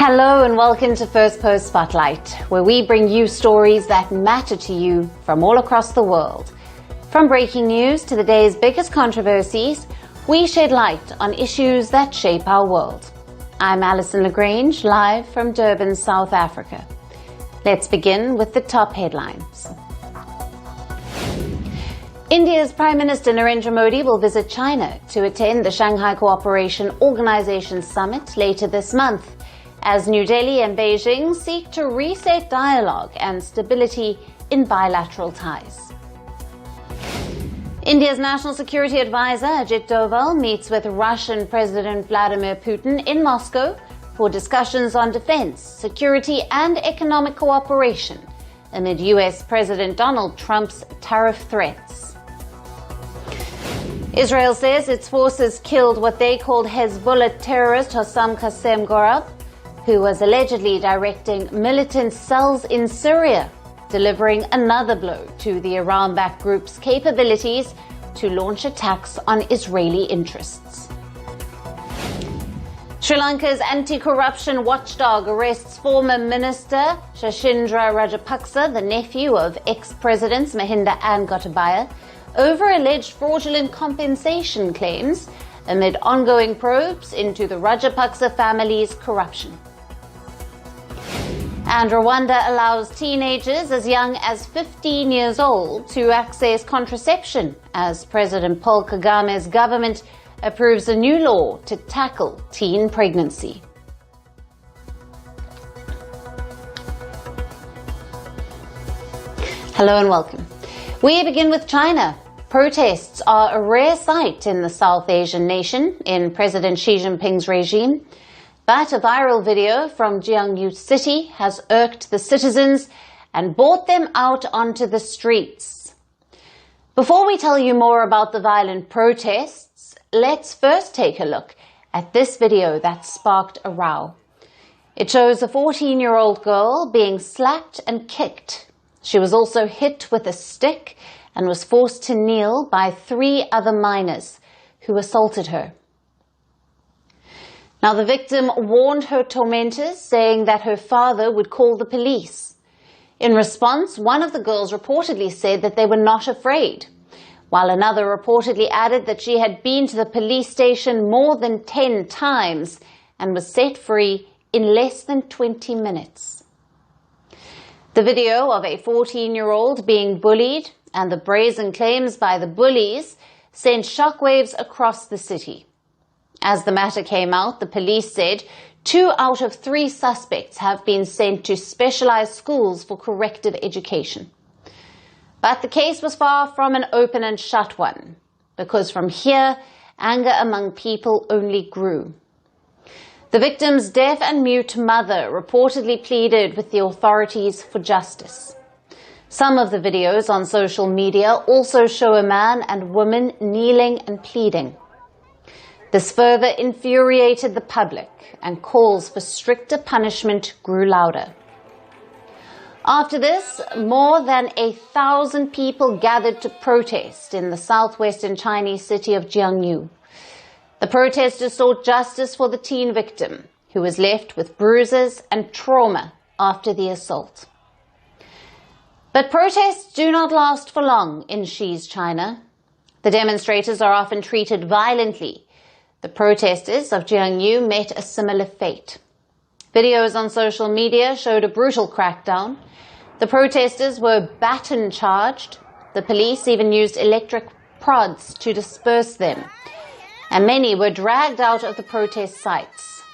Hello and welcome to Firstpost Spotlight, where we bring you stories that matter to you from all across the world. From breaking news to the day's biggest controversies, we shed light on issues that shape our world. I'm Alison LaGrange, live from Durban, South Africa. Let's begin with the top headlines. India's Prime Minister Narendra Modi will visit China to attend the Shanghai Cooperation Organization Summit later this month, as New Delhi and Beijing seek to reset dialogue and stability in bilateral ties. India's National Security Advisor Ajit Doval meets with Russian President Vladimir Putin in Moscow for discussions on defense, security and economic cooperation amid US President Donald Trump's tariff threats. Israel says its forces killed what they called Hezbollah terrorist Hossam Qasem Gorab, who was allegedly directing militant cells in Syria, delivering another blow to the Iran-backed group's capabilities to launch attacks on Israeli interests. Sri Lanka's anti-corruption watchdog arrests former Minister Shashindra Rajapaksa, the nephew of ex-presidents Mahinda and Gotabaya, over alleged fraudulent compensation claims amid ongoing probes into the Rajapaksa family's corruption. And Rwanda allows teenagers as young as 15 years old to access contraception as President Paul Kagame's government approves a new law to tackle teen pregnancy. Hello and welcome. We begin with China. Protests are a rare sight in the South Asian nation in President Xi Jinping's regime. But a viral video from Jiangyou city has irked the citizens and brought them out onto the streets. Before we tell you more about the violent protests, let's first take a look at this video that sparked a row. It shows a 14-year-old girl being slapped and kicked. She was also hit with a stick and was forced to kneel by 3 other minors who assaulted her. Now, the victim warned her tormentors, saying that her father would call the police. In response, one of the girls reportedly said that they were not afraid, while another reportedly added that she had been to the police station more than 10 times and was set free in less than 20 minutes. The video of a 14-year-old being bullied and the brazen claims by the bullies sent shockwaves across the city. As the matter came out, the police said 2 out of 3 suspects have been sent to specialized schools for corrective education. But the case was far from an open and shut one, because from here, anger among people only grew. The victim's deaf and mute mother reportedly pleaded with the authorities for justice. Some of the videos on social media also show a man and woman kneeling and pleading. This further infuriated the public, and calls for stricter punishment grew louder. After this, more than 1,000 people gathered to protest in the southwestern Chinese city of Jiangyou. The protesters sought justice for the teen victim, who was left with bruises and trauma after the assault. But protests do not last for long in Xi's China. The demonstrators are often treated violently. The protesters of Jiangyou met a similar fate. Videos on social media showed a brutal crackdown. The protesters were baton charged. The police even used electric prods to disperse them. And many were dragged out of the protest sites.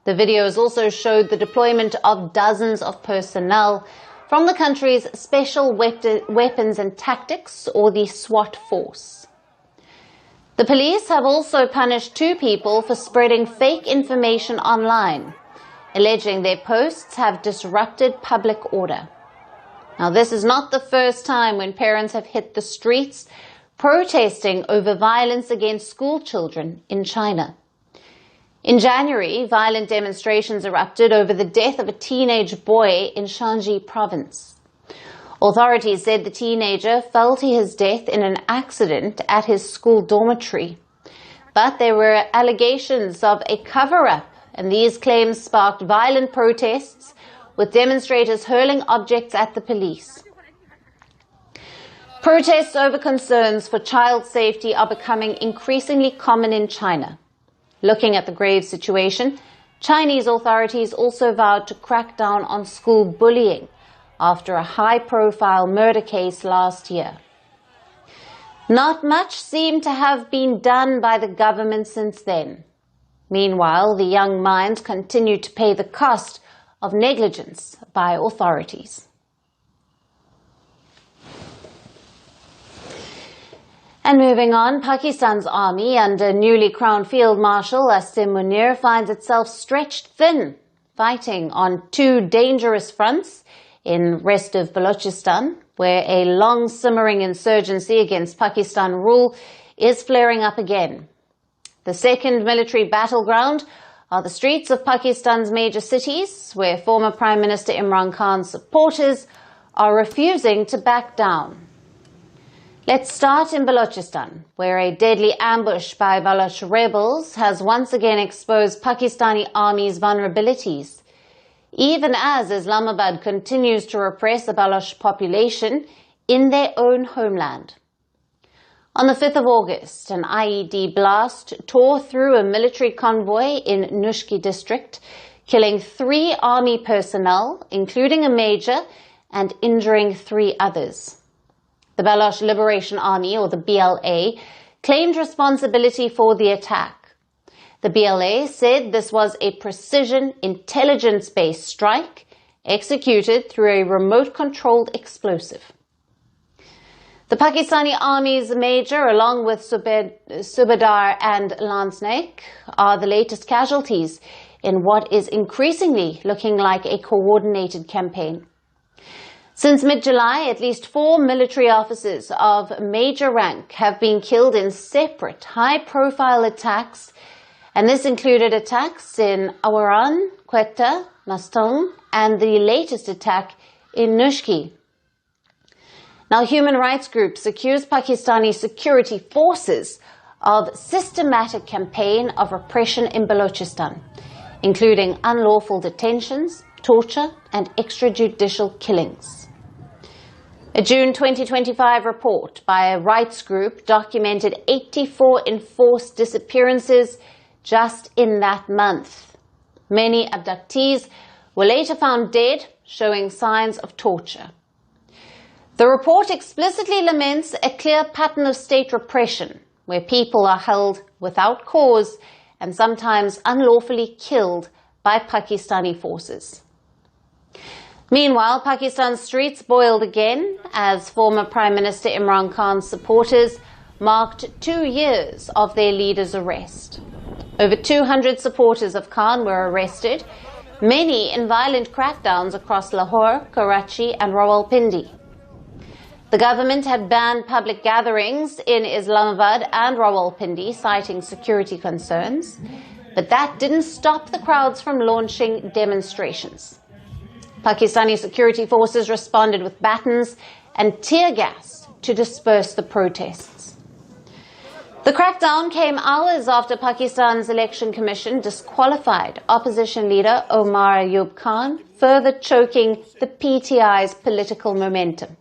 The videos also showed the deployment of dozens of personnel from the country's Special Weapons and Tactics, or the SWAT force. The police have also punished 2 people for spreading fake information online, alleging their posts have disrupted public order. Now, this is not the first time when parents have hit the streets protesting over violence against school children in China. In January, violent demonstrations erupted over the death of a teenage boy in Jiangyou province. Authorities said the teenager fell to his death in an accident at his school dormitory. But there were allegations of a cover-up and these claims sparked violent protests, with demonstrators hurling objects at the police. Protests over concerns for child safety are becoming increasingly common in China. Looking at the grave situation, Chinese authorities also vowed to crack down on school bullying after a high-profile murder case last year. Not much seemed to have been done by the government since then. Meanwhile, the young minds continue to pay the cost of negligence by authorities. And moving on, Pakistan's army under newly crowned Field Marshal Asim Munir finds itself stretched thin, fighting on two dangerous fronts in rest of Balochistan, where a long-simmering insurgency against Pakistan rule is flaring up again. The second military battleground are the streets of Pakistan's major cities, where former Prime Minister Imran Khan's supporters are refusing to back down. Let's start in Balochistan, where a deadly ambush by Baloch rebels has once again exposed Pakistani army's vulnerabilities, even as Islamabad continues to repress the Baloch population in their own homeland. On the 5th of August, an IED blast tore through a military convoy in Nushki district, killing 3 army personnel, including a major, and injuring 3 others. The Baloch Liberation Army, or the BLA, claimed responsibility for the attack. The BLA said this was a precision intelligence-based strike executed through a remote-controlled explosive. The Pakistani Army's major, along with Subedar and Lansnaik, are the latest casualties in what is increasingly looking like a coordinated campaign. Since mid-July, at least 4 military officers of major rank have been killed in separate, high-profile attacks, and this included attacks in Awaran, Quetta, Mastung, and the latest attack in Nushki. Now, human rights groups accuse Pakistani security forces of systematic campaign of repression in Balochistan, including unlawful detentions, torture, and extrajudicial killings. A June 2025 report by a rights group documented 84 enforced disappearances just in that month. Many abductees were later found dead, showing signs of torture. The report explicitly laments a clear pattern of state repression, where people are held without cause and sometimes unlawfully killed by Pakistani forces. Meanwhile, Pakistan's streets boiled again as former Prime Minister Imran Khan's supporters marked 2 years of their leader's arrest. Over 200 supporters of Khan were arrested, many in violent crackdowns across Lahore, Karachi and Rawalpindi. The government had banned public gatherings in Islamabad and Rawalpindi, citing security concerns, but that didn't stop the crowds from launching demonstrations. Pakistani security forces responded with batons and tear gas to disperse the protests. The crackdown came hours after Pakistan's Election Commission disqualified opposition leader Omar Ayub Khan, further choking the PTI's political momentum.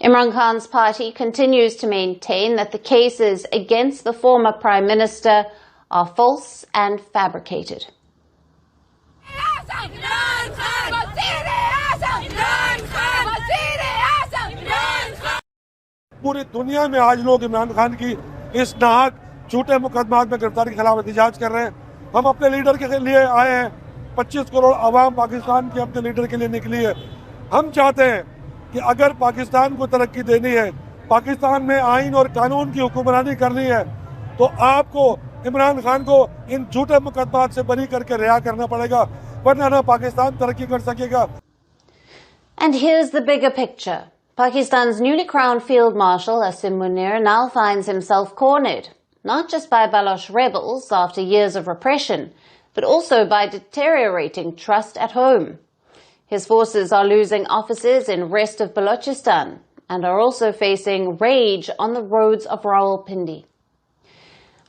Imran Khan's party continues to maintain that the cases against the former Prime Minister are false and fabricated. पूरी दुनिया में आज लोग इमरान खान की इस नाहक झूठे मुकदमात में गिरफ्तारी के खिलाफ एहतजाज कर रहे हैं। हम अपने लीडर के लिए आए हैं। 25 करोड़ आवाम पाकिस्तान के अपने लीडर के लिए निकली है। हम चाहते हैं कि अगर पाकिस्तान को तरक्की देनी है, पाकिस्तान में आइन और कानून की हुक्मरानी करनी है, तो आपको इमरान खान को इन झूठे मुकदमात से बरी करके रिहा करना पड़ेगा, वरना ना पाकिस्तान तरक्की कर सकेगा। And here's the bigger picture. Pakistan's newly crowned Field Marshal Asim Munir now finds himself cornered, not just by Baloch rebels after years of repression, but also by deteriorating trust at home. His forces are losing officers in rest of Balochistan and are also facing rage on the roads of Rawalpindi.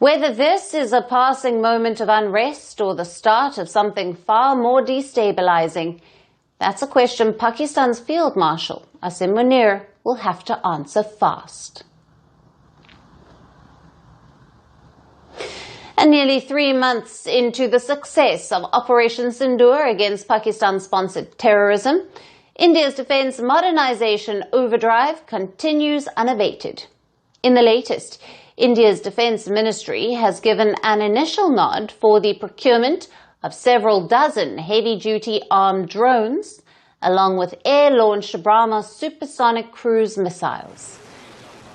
Whether this is a passing moment of unrest or the start of something far more destabilizing, that's a question Pakistan's Field Marshal, Asim Munir, will have to answer fast. And nearly 3 months into the success of Operation Sindoor against Pakistan-sponsored terrorism, India's defence modernisation overdrive continues unabated. In the latest, India's Defence Ministry has given an initial nod for the procurement of several dozen heavy-duty armed drones, along with air-launched BrahMos supersonic cruise missiles.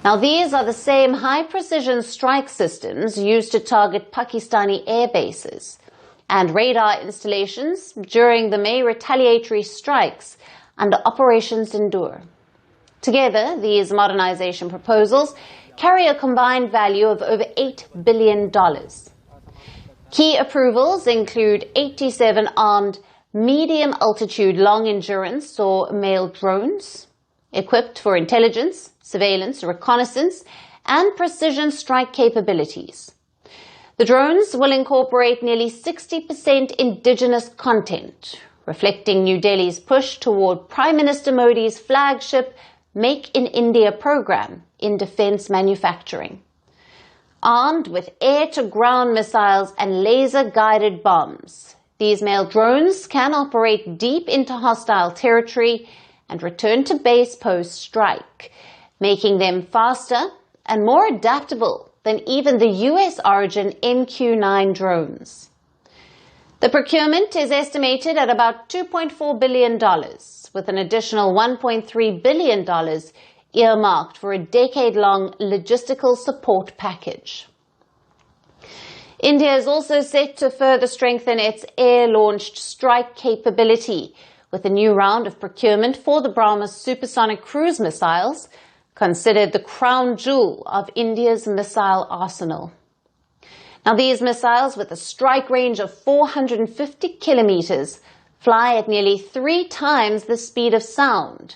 Now, these are the same high-precision strike systems used to target Pakistani air bases and radar installations during the May retaliatory strikes under Operation Sindoor. Together, these modernisation proposals carry a combined value of over $8 billion. Key approvals include 87 armed medium-altitude long-endurance or MALE drones, equipped for intelligence, surveillance, reconnaissance, and precision strike capabilities. The drones will incorporate nearly 60% indigenous content, reflecting New Delhi's push toward Prime Minister Modi's flagship Make in India program in defence manufacturing. Armed with air-to-ground missiles and laser-guided bombs, these MALE drones can operate deep into hostile territory and return to base post-strike, making them faster and more adaptable than even the US-origin MQ-9 drones. The procurement is estimated at about $2.4 billion, with an additional $1.3 billion earmarked for a decade-long logistical support package. India is also set to further strengthen its air-launched strike capability with a new round of procurement for the BrahMos supersonic cruise missiles, considered the crown jewel of India's missile arsenal. Now, these missiles, with a strike range of 450 kilometers, fly at nearly 3 times the speed of sound,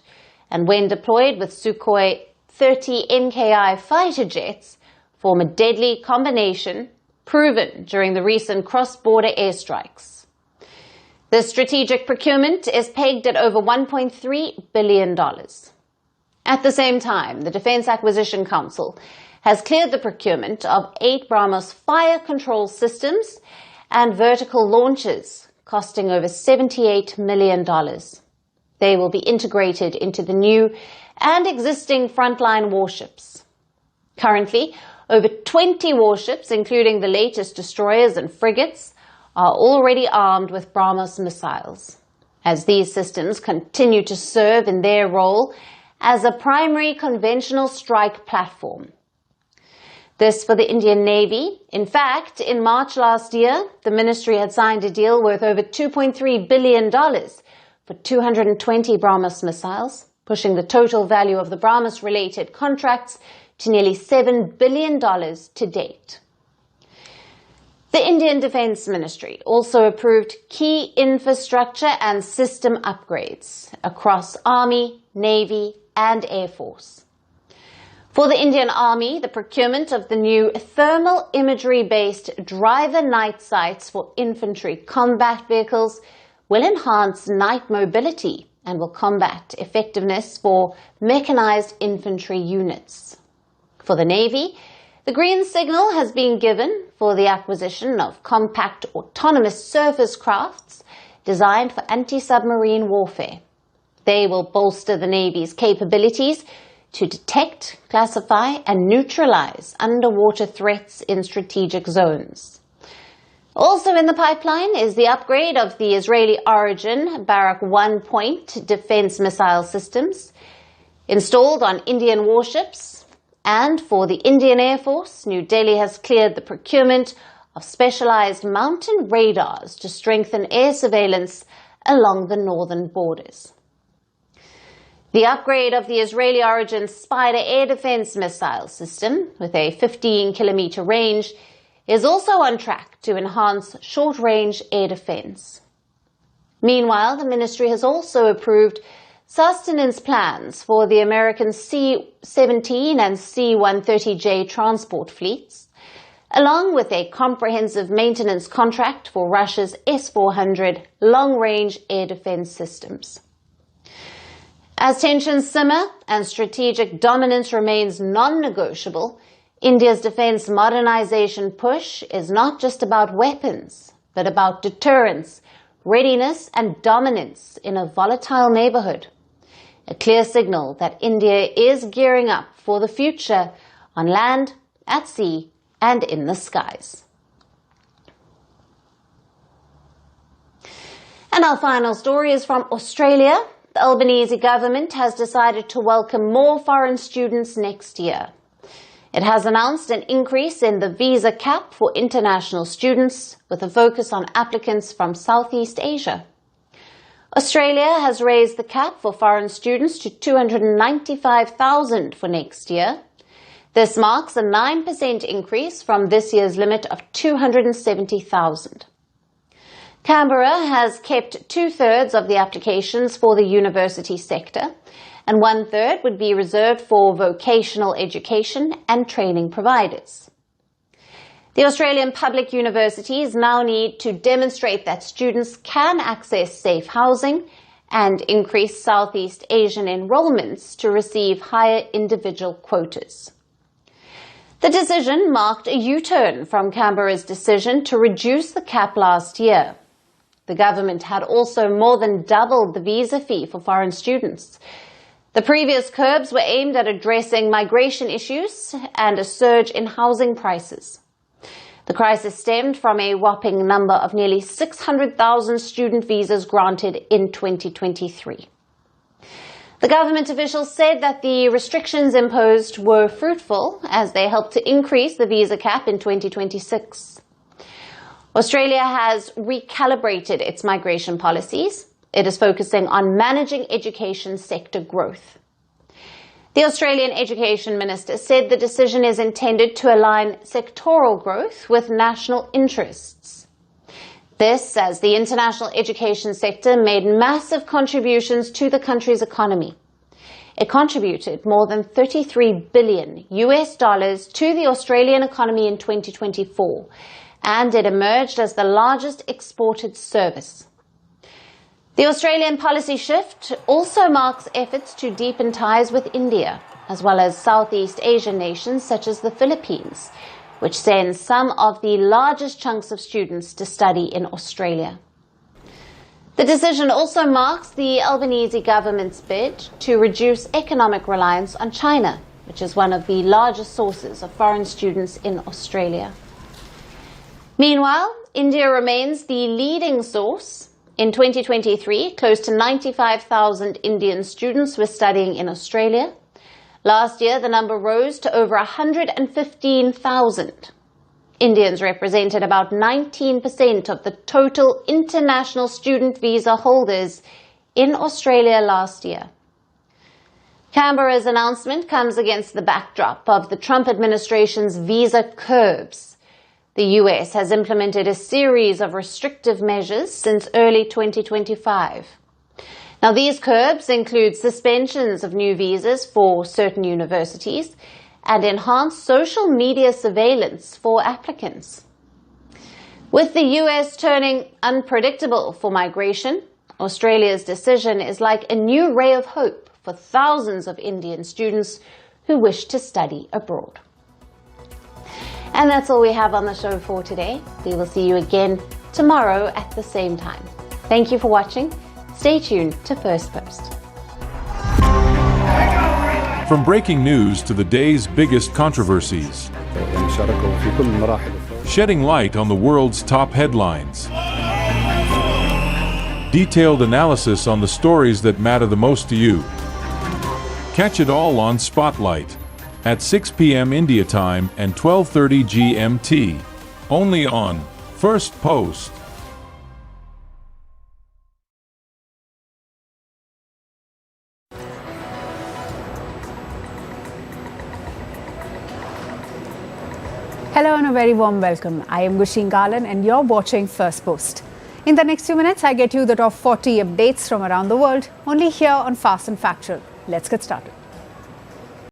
and when deployed with Sukhoi 30 MKI fighter jets, form a deadly combination proven during the recent cross-border airstrikes. The strategic procurement is pegged at over $1.3 billion. At the same time, the Defence Acquisition Council has cleared the procurement of 8 BrahMos fire control systems and vertical launchers, costing over $78 million. They will be integrated into the new and existing frontline warships. Currently, over 20 warships, including the latest destroyers and frigates, are already armed with BrahMos missiles, as these systems continue to serve in their role as a primary conventional strike platform. This for the Indian Navy. In fact, in March last year, the ministry had signed a deal worth over $2.3 billion for 220 BrahMos missiles, pushing the total value of the BrahMos-related contracts to nearly $7 billion to date. The Indian Defence Ministry also approved key infrastructure and system upgrades across Army, Navy, and Air Force. For the Indian Army, the procurement of the new thermal imagery-based driver night sights for infantry combat vehicles will enhance night mobility and will combat effectiveness for mechanized infantry units. For the Navy, the green signal has been given for the acquisition of compact autonomous surface crafts designed for anti-submarine warfare. They will bolster the Navy's capabilities to detect, classify, and neutralize underwater threats in strategic zones. Also in the pipeline is the upgrade of the Israeli-origin Barak 1 Point defense missile systems installed on Indian warships. And for the Indian Air Force, New Delhi has cleared the procurement of specialized mountain radars to strengthen air surveillance along the northern borders. The upgrade of the Israeli-origin Spider air defense missile system, with a 15-kilometer range, is also on track to enhance short-range air defense. Meanwhile, the ministry has also approved sustenance plans for the American C-17 and C-130J transport fleets, along with a comprehensive maintenance contract for Russia's S-400 long-range air defense systems. As tensions simmer and strategic dominance remains non-negotiable, India's defense modernization push is not just about weapons, but about deterrence, readiness and dominance in a volatile neighborhood. A clear signal that India is gearing up for the future on land, at sea, and in the skies. And our final story is from Australia. The Albanese government has decided to welcome more foreign students next year. It has announced an increase in the visa cap for international students, with a focus on applicants from Southeast Asia. Australia has raised the cap for foreign students to 295,000 for next year. This marks a 9% increase from this year's limit of 270,000. Canberra has kept 2/3 of the applications for the university sector, and 1/3 would be reserved for vocational education and training providers. The Australian public universities now need to demonstrate that students can access safe housing and increase Southeast Asian enrollments to receive higher individual quotas. The decision marked a U-turn from Canberra's decision to reduce the cap last year. The government had also more than doubled the visa fee for foreign students. The previous curbs were aimed at addressing migration issues and a surge in housing prices. The crisis stemmed from a whopping number of nearly 600,000 student visas granted in 2023. The government officials said that the restrictions imposed were fruitful as they helped to increase the visa cap in 2026. Australia has recalibrated its migration policies. It is focusing on managing education sector growth. The Australian Education Minister said the decision is intended to align sectoral growth with national interests. This, as the international education sector made massive contributions to the country's economy. It contributed more than $33 billion to the Australian economy in 2024, and it emerged as the largest exported service. The Australian policy shift also marks efforts to deepen ties with India, as well as Southeast Asian nations such as the Philippines, which sends some of the largest chunks of students to study in Australia. The decision also marks the Albanese government's bid to reduce economic reliance on China, which is one of the largest sources of foreign students in Australia. Meanwhile, India remains the leading source. In 2023, close to 95,000 Indian students were studying in Australia. Last year, the number rose to over 115,000. Indians represented about 19% of the total international student visa holders in Australia last year. Canberra's announcement comes against the backdrop of the Trump administration's visa curbs. The US has implemented a series of restrictive measures since early 2025. Now, these curbs include suspensions of new visas for certain universities and enhanced social media surveillance for applicants. With the US turning unpredictable for migration, Australia's decision is like a new ray of hope for thousands of Indian students who wish to study abroad. And that's all we have on the show for today. We will see you again tomorrow at the same time. Thank you for watching. Stay tuned to Firstpost. From breaking news to the day's biggest controversies, shedding light on the world's top headlines, detailed analysis on the stories that matter the most to you. Catch it all on Spotlight at 6 p.m. India time and 12:30 GMT, only on Firstpost. Hello and a very warm welcome. I am Gushin Galan and you're watching Firstpost. In the next few minutes, I get you the top 40 updates from around the world, only here on Fast and Factual. Let's get started.